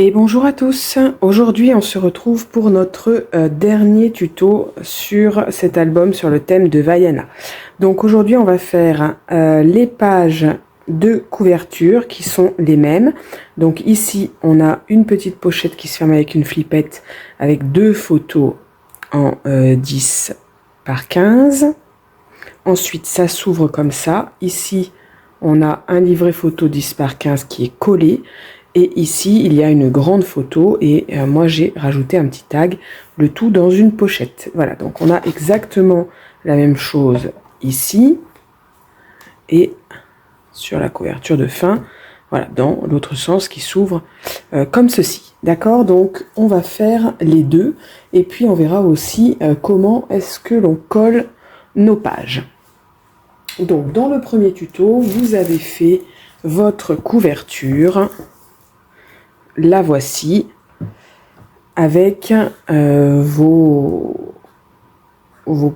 Et bonjour à tous, aujourd'hui on se retrouve pour notre dernier tuto sur cet album sur le thème de Vaiana. Donc aujourd'hui on va faire les pages de couverture qui sont les mêmes. Donc ici on a une petite pochette qui se ferme avec une flippette avec deux photos en 10 par 15. Ensuite ça s'ouvre comme ça. Ici on a un livret photo 10 par 15 qui est collé. Et ici, il y a une grande photo et moi, j'ai rajouté un petit tag, le tout dans une pochette. Voilà, donc on a exactement la même chose ici et sur la couverture de fin, voilà, dans l'autre sens qui s'ouvre comme ceci. D'accord, donc on va faire les deux et puis on verra aussi comment est-ce que l'on colle nos pages. Donc, dans le premier tuto, vous avez fait votre couverture. La voici avec vos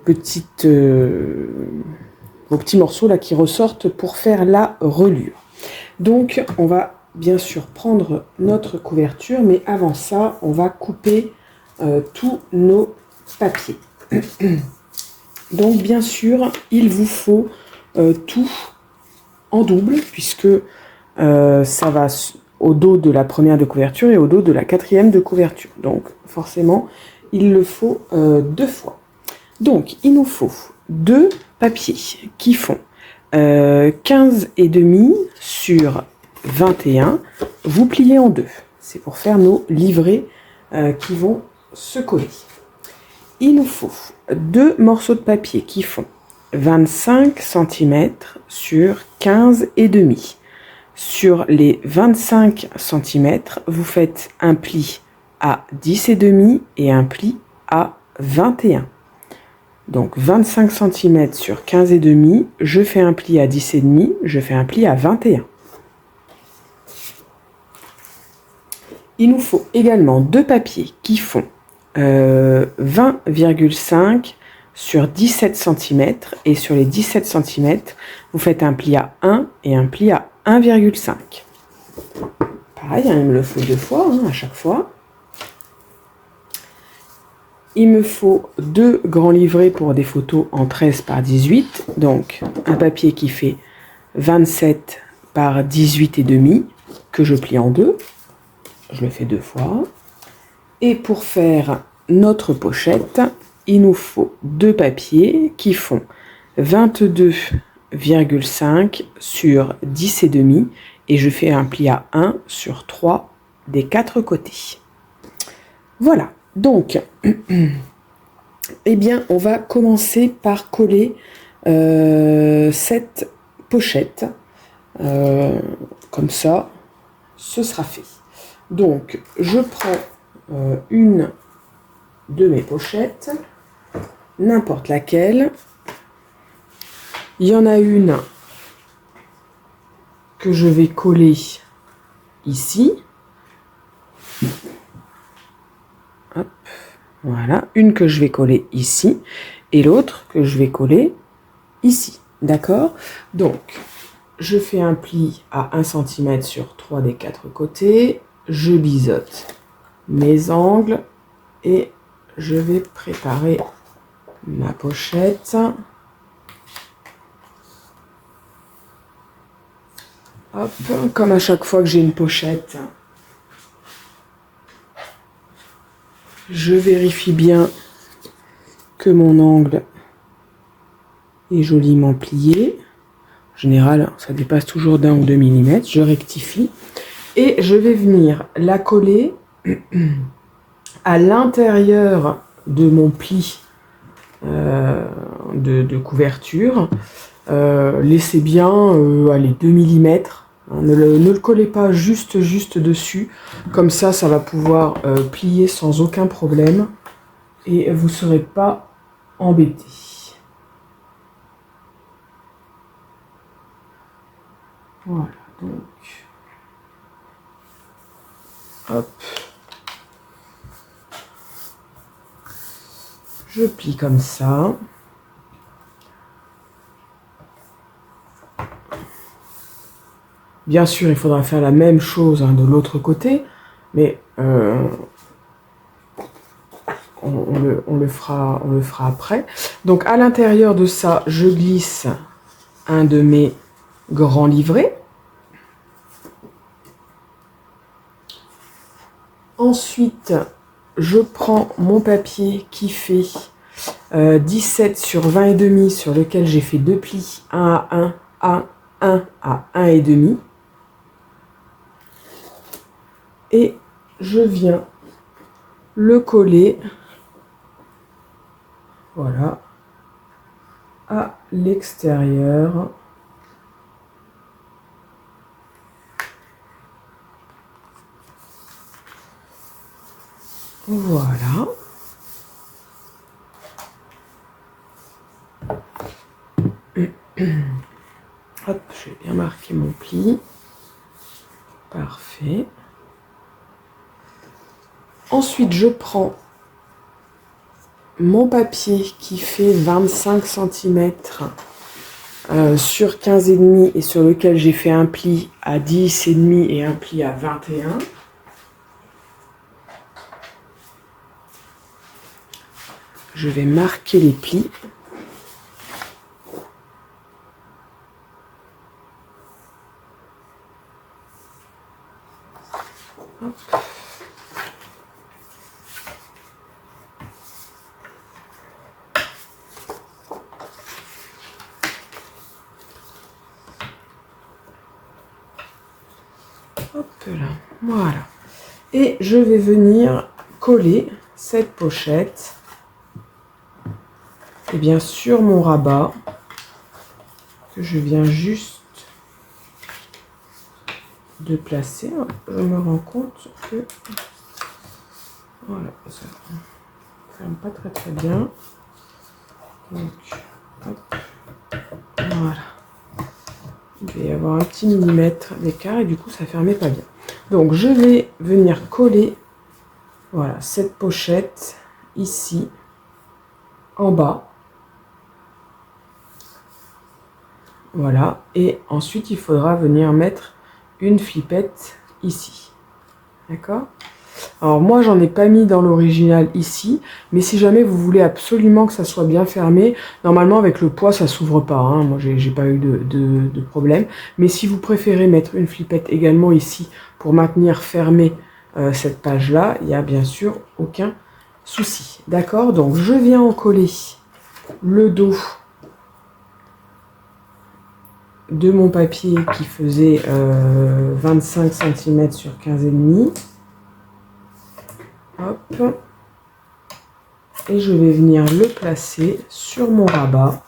petits morceaux là qui ressortent pour faire la reliure. Donc on va bien sûr prendre notre couverture, mais avant ça on va couper tous nos papiers. Donc bien sûr il vous faut tout en double puisque ça va au dos de la première de couverture et au dos de la quatrième de couverture. Donc forcément, il le faut deux fois. Donc il nous faut deux papiers qui font 15,5 sur 21. Vous pliez en deux. C'est pour faire nos livrets qui vont se coller. Il nous faut deux morceaux de papier qui font 25 cm sur 15,5. Sur les 25 cm, vous faites un pli à 10,5 et un pli à 21. Donc 25 cm sur 15,5, je fais un pli à 10,5, je fais un pli à 21. Il nous faut également deux papiers qui font 20,5 sur 17 cm et sur les 17 cm, vous faites un pli à 1 et un pli à 1,5. Pareil, il me le faut deux fois à chaque fois. Il me faut deux grands livrets pour des photos en 13 par 18. Donc un papier qui fait 27 par 18,5 que je plie en deux. Je le fais deux fois. Et pour faire notre pochette, il nous faut deux papiers qui font 22,5 sur 10,5 et je fais un pli à 1 sur 3 des quatre côtés. Voilà, donc eh bien on va commencer par coller cette pochette comme ça, ce sera fait. Donc je prends une de mes pochettes, n'importe laquelle. Il y en a une que je vais coller ici. Hop, voilà, une que je vais coller ici et l'autre que je vais coller ici. D'accord? Donc, je fais un pli à 1 cm sur 3 des quatre côtés. Je biseaute mes angles et je vais préparer ma pochette. Hop, comme à chaque fois que j'ai une pochette, je vérifie bien que mon angle est joliment plié. En général, ça dépasse toujours d'1 ou 2 mm. Je rectifie et je vais venir la coller à l'intérieur de mon pli de couverture. Laissez bien allez, 2 mm. Ne le collez pas juste dessus. Comme ça va pouvoir plier sans aucun problème. Et vous ne serez pas embêté. Voilà, donc. Hop. Je plie comme ça. Bien sûr, il faudra faire la même chose de l'autre côté. mais on le fera après. Donc à l'intérieur de ça, je glisse un de mes grands livrets. Ensuite, je prends mon papier qui fait 17 sur 20 et demi, sur lequel j'ai fait 2 plis, 1 à 1, 1 à 1 et demi. Et je viens le coller, voilà, à l'extérieur. Voilà. Hop, j'ai bien marqué mon pli. Parfait. Ensuite, je prends mon papier qui fait 25 cm sur 15,5 et sur lequel j'ai fait un pli à 10,5 et un pli à 21. Je vais marquer les plis. Hop. Hop là, voilà. Et je vais venir coller cette pochette et bien sur mon rabat que je viens juste de placer. Je me rends compte que voilà, ça ne ferme pas très bien. Donc, hop, voilà. Il va y avoir un petit millimètre d'écart et du coup ça ne fermait pas bien. Donc je vais venir coller voilà, cette pochette ici en bas. Voilà, et ensuite il faudra venir mettre une flippette ici. D'accord? Alors moi j'en ai pas mis dans l'original ici, mais si jamais vous voulez absolument que ça soit bien fermé, normalement avec le poids ça s'ouvre pas, hein. Moi j'ai pas eu de problème. Mais si vous préférez mettre une flippette également ici pour maintenir fermée cette page là, il n'y a bien sûr aucun souci. D'accord? Donc je viens en coller le dos de mon papier qui faisait 25 cm sur 15,5. Hop. Et je vais venir le placer sur mon rabat.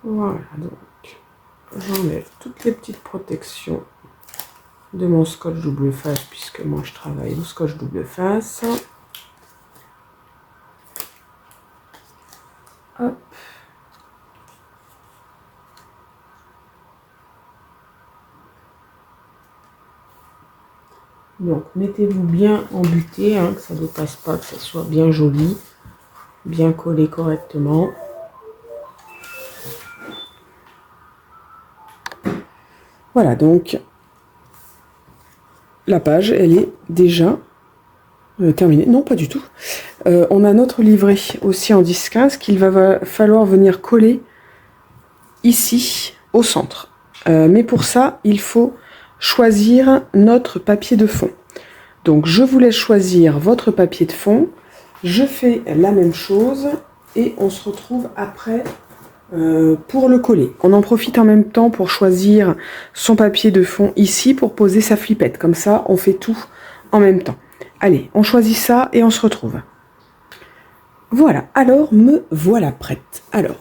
Voilà, donc j'enlève toutes les petites protections de mon scotch double face, puisque moi je travaille au scotch double face. Hop. Donc mettez-vous bien embuté, hein, que ça ne dépasse pas, que ça soit bien joli, bien collé correctement. Voilà, donc la page, elle est déjà terminée. Non, pas du tout. On a notre livret aussi en 10-15 qu'il va falloir venir coller ici, au centre. Mais pour ça, il faut choisir notre papier de fond. Donc, je vous laisse choisir votre papier de fond. Je fais la même chose et on se retrouve après pour le coller. On en profite en même temps pour choisir son papier de fond ici pour poser sa flippette. Comme ça, on fait tout en même temps. Allez, on choisit ça et on se retrouve. Voilà, alors me voilà prête. Alors,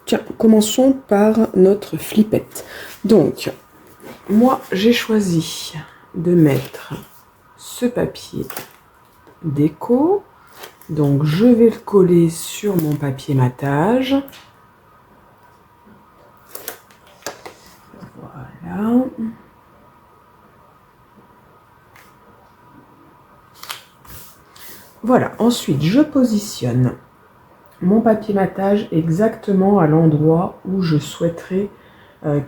tiens, commençons par notre flippette. Donc, moi, j'ai choisi de mettre ce papier déco. Donc je vais le coller sur mon papier matage. Voilà. Voilà, ensuite je positionne mon papier matage exactement à l'endroit où je souhaiterais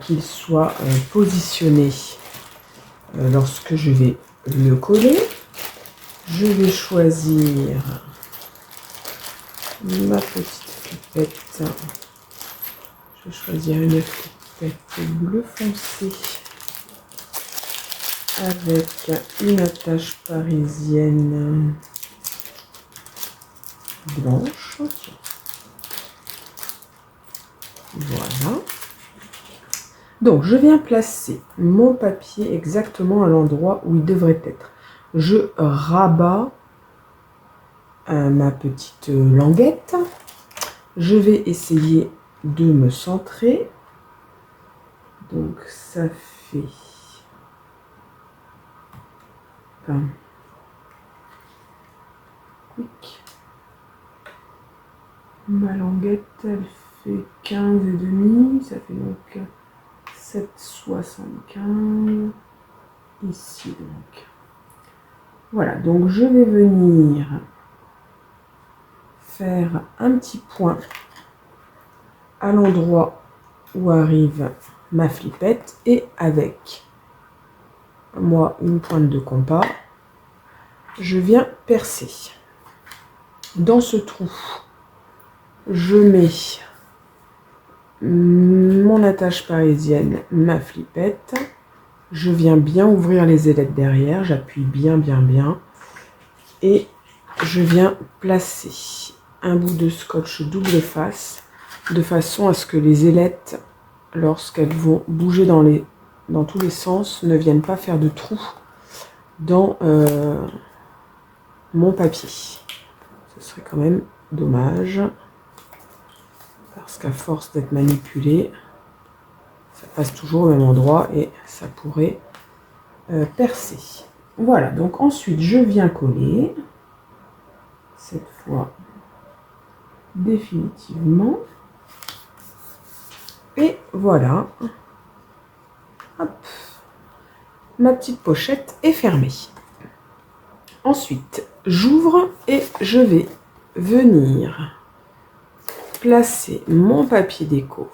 qu'il soit positionné lorsque je vais le coller. Je vais choisir ma petite flipette. Je vais choisir une flipette bleu foncé avec une attache parisienne blanche. Voilà. Donc, je viens placer mon papier exactement à l'endroit où il devrait être. Je rabats ma petite languette. Je vais essayer de me centrer. Donc, ça fait... Ma languette, elle fait 15,5. Ça fait donc 7,75. Ici, donc. Voilà, donc je vais venir faire un petit point à l'endroit où arrive ma flippette et avec moi une pointe de compas, je viens percer. Dans ce trou, je mets mon attache parisienne, ma flippette. Je viens bien ouvrir les ailettes derrière, j'appuie bien et je viens placer un bout de scotch double face de façon à ce que les ailettes, lorsqu'elles vont bouger dans tous les sens, ne viennent pas faire de trous dans mon papier. Ce serait quand même dommage parce qu'à force d'être manipulé, ça passe toujours au même endroit et ça pourrait percer. Voilà, donc ensuite je viens coller, cette fois définitivement. Et voilà, hop, ma petite pochette est fermée. Ensuite, j'ouvre et je vais venir placer mon papier déco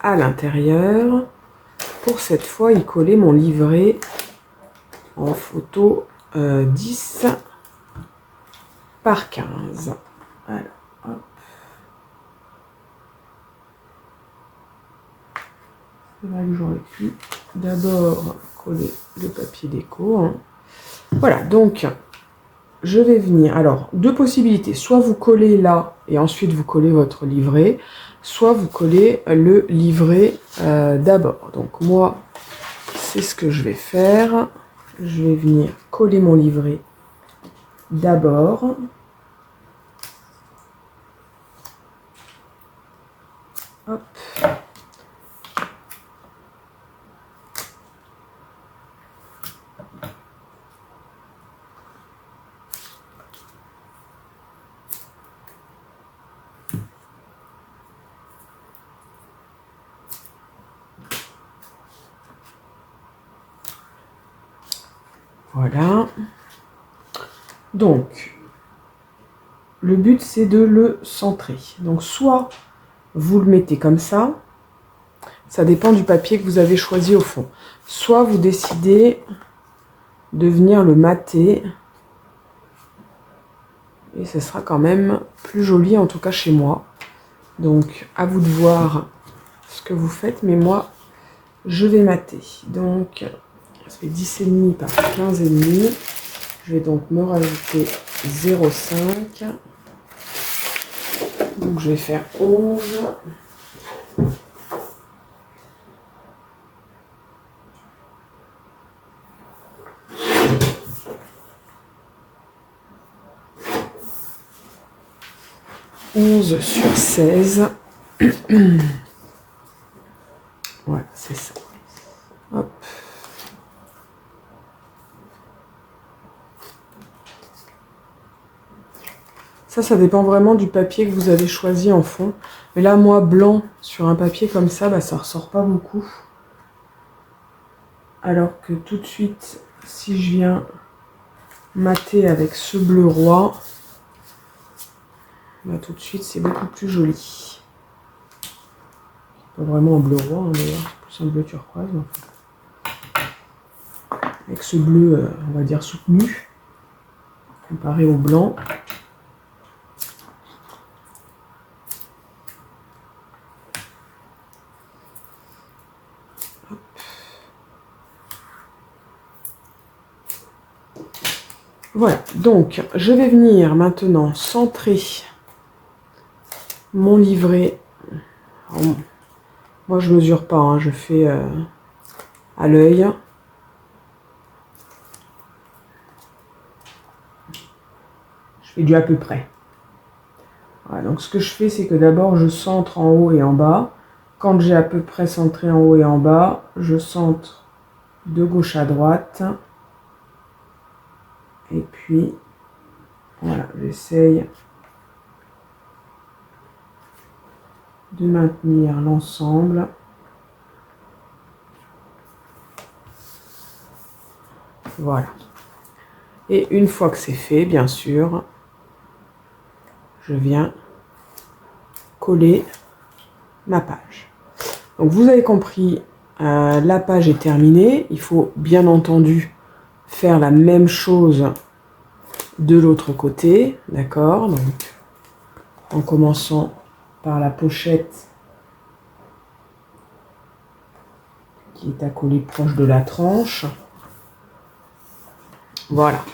à l'intérieur pour cette fois y coller mon livret en photo 10 par 15. Alors, hop. C'est vrai que j'aurais pu d'abord coller le papier déco. Hein. Voilà, donc je vais venir. Alors, deux possibilités. Soit vous collez là et ensuite vous collez votre livret, soit vous collez le livret d'abord. Donc moi, c'est ce que je vais faire. Je vais venir coller mon livret d'abord. Hop. Voilà. Donc, le but, c'est de le centrer. Donc, soit vous le mettez comme ça dépend du papier que vous avez choisi au fond. Soit vous décidez de venir le mater, et ce sera quand même plus joli, en tout cas chez moi. Donc, à vous de voir ce que vous faites, mais moi, je vais mater. Donc, ça fait 10,5 par 15,5. Je vais donc me rajouter 0,5. Donc, je vais faire 11. Sur 16. Voilà, c'est ça. Hop. Ça dépend vraiment du papier que vous avez choisi en fond. Mais là, moi, blanc sur un papier comme ça, bah, ça ressort pas beaucoup. Alors que tout de suite, si je viens mater avec ce bleu roi, bah, tout de suite, c'est beaucoup plus joli. Pas vraiment un bleu roi, hein, d'ailleurs, plus un bleu turquoise. Avec ce bleu, on va dire, soutenu, comparé au blanc. Voilà, donc je vais venir maintenant centrer mon livret. Alors, moi je mesure pas, hein, je fais à l'œil. Je fais du à peu près. Voilà, donc ce que je fais, c'est que d'abord je centre en haut et en bas. Quand j'ai à peu près centré en haut et en bas, je centre de gauche à droite. Et puis, voilà, j'essaye de maintenir l'ensemble. Voilà. Et une fois que c'est fait, bien sûr, je viens coller ma page. Donc vous avez compris, la page est terminée. Il faut bien entendu faire la même chose de l'autre côté, d'accord? Donc en commençant par la pochette qui est à coller proche de la tranche. Voilà,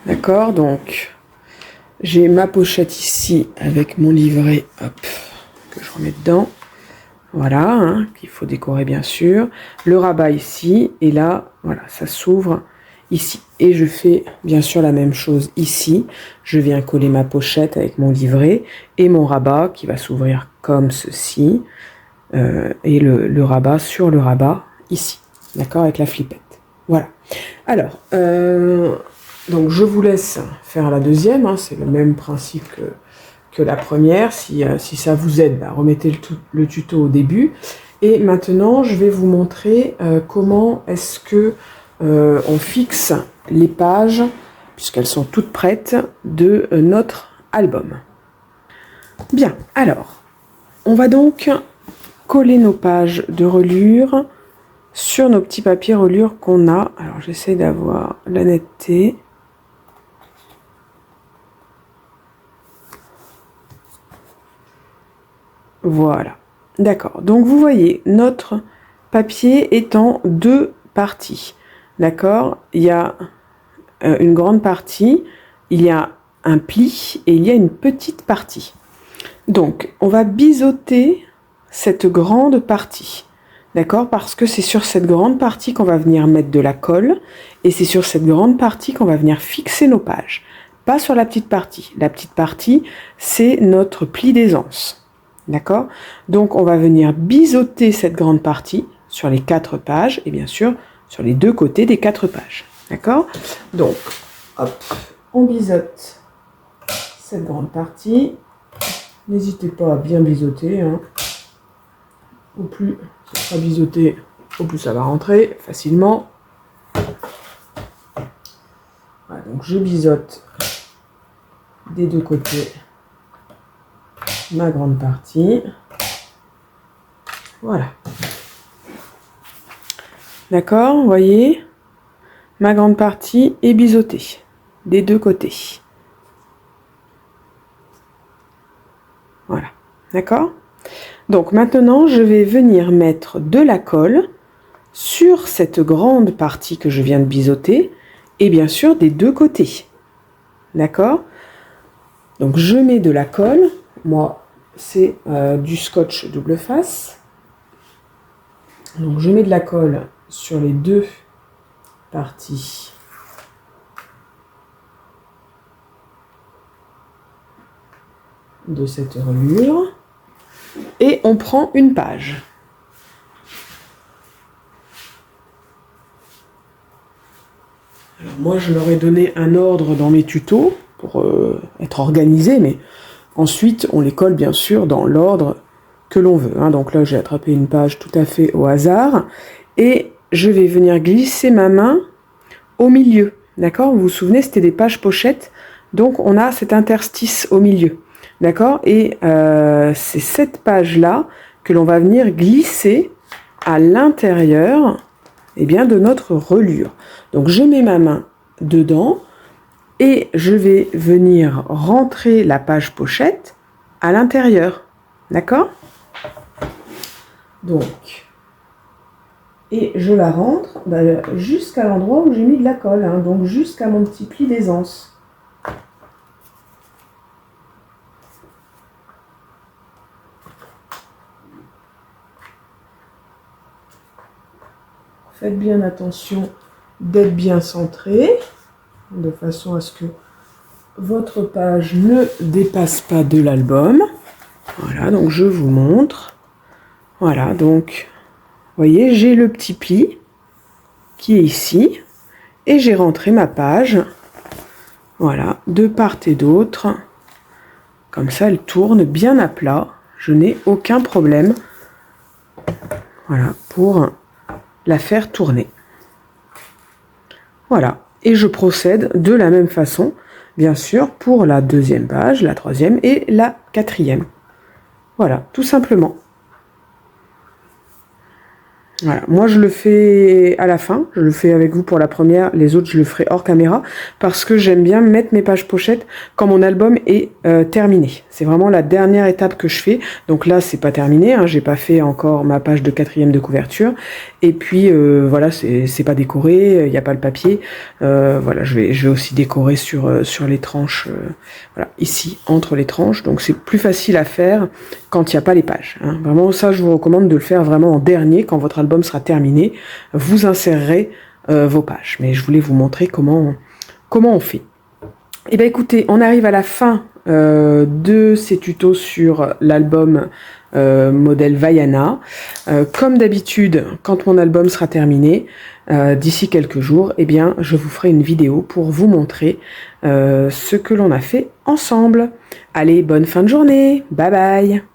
d'accord? Donc j'ai ma pochette ici avec mon livret, hop, que je remets dedans. Voilà, hein, qu'il faut décorer bien sûr. Le rabat ici, et là, voilà, ça s'ouvre ici. Et je fais bien sûr la même chose ici. Je viens coller ma pochette avec mon livret et mon rabat qui va s'ouvrir comme ceci. Et le rabat sur le rabat ici. D'accord, avec la flippette. Voilà. Alors, donc je vous laisse faire la deuxième. Hein, c'est le même principe que la première. Si ça vous aide, bah, remettez le tuto au début. Et maintenant, je vais vous montrer comment est-ce que on fixe les pages, puisqu'elles sont toutes prêtes, de notre album. Bien, alors, on va donc coller nos pages de reliure sur nos petits papiers reliure qu'on a. Alors, j'essaie d'avoir la netteté. Voilà, d'accord. Donc, vous voyez, notre papier est en deux parties. D'accord? Il y a une grande partie, il y a un pli et il y a une petite partie. Donc, on va biseauter cette grande partie. D'accord? Parce que c'est sur cette grande partie qu'on va venir mettre de la colle et c'est sur cette grande partie qu'on va venir fixer nos pages. Pas sur la petite partie. La petite partie, c'est notre pli d'aisance. D'accord? Donc, on va venir biseauter cette grande partie sur les 4 pages et bien sûr sur les deux côtés des 4 pages. D'accord? Donc, hop, on biseaute cette grande partie. N'hésitez pas à bien biseauter. Hein. Au plus ça sera biseauté, au plus ça va rentrer facilement. Voilà, donc je biseaute des deux côtés ma grande partie. Voilà. D'accord, vous voyez, ma grande partie est biseautée des deux côtés. Voilà, d'accord? Donc maintenant, je vais venir mettre de la colle sur cette grande partie que je viens de biseauter et bien sûr des deux côtés. D'accord? Donc je mets de la colle. Moi, c'est du scotch double face. Donc je mets de la colle sur les deux parties de cette reliure. Et on prend une page. Alors moi, je leur ai donné un ordre dans mes tutos. pour être organisé, mais ensuite on les colle bien sûr dans l'ordre que l'on veut. Hein. Donc là j'ai attrapé une page tout à fait au hasard et je vais venir glisser ma main au milieu. D'accord? Vous vous souvenez, c'était des pages pochettes, donc on a cet interstice au milieu. D'accord? Et c'est cette page-là que l'on va venir glisser à l'intérieur de notre reliure. Donc je mets ma main dedans et je vais venir rentrer la page pochette à l'intérieur. D'accord? Donc, et je la rentre jusqu'à l'endroit où j'ai mis de la colle, hein, donc jusqu'à mon petit pli d'aisance. Faites bien attention d'être bien centré, de façon à ce que votre page ne dépasse pas de l'album. Voilà, donc je vous montre. Voilà, donc, vous voyez, j'ai le petit pli qui est ici, et j'ai rentré ma page, voilà, de part et d'autre. Comme ça, elle tourne bien à plat. Je n'ai aucun problème, voilà, pour la faire tourner. Voilà, et je procède de la même façon, bien sûr, pour la deuxième page, la troisième et la quatrième. Voilà, tout simplement. Voilà, moi je le fais à la fin, je le fais avec vous pour la première, les autres je le ferai hors caméra, parce que j'aime bien mettre mes pages pochettes quand mon album est terminé. C'est vraiment la dernière étape que je fais, donc là c'est pas terminé, hein, j'ai pas fait encore ma page de quatrième de couverture, et puis voilà, c'est pas décoré, il n'y a pas le papier, voilà, je vais aussi décorer sur les tranches, voilà, ici, entre les tranches, donc c'est plus facile à faire quand il n'y a pas les pages. Hein. Vraiment, ça, je vous recommande de le faire vraiment en dernier, quand votre album sera terminé. Vous insérerez vos pages. Mais je voulais vous montrer comment on fait. Et bien, écoutez, on arrive à la fin de ces tutos sur l'album modèle Vaiana. Comme d'habitude, quand mon album sera terminé, d'ici quelques jours, eh bien, je vous ferai une vidéo pour vous montrer ce que l'on a fait ensemble. Allez, bonne fin de journée. Bye bye.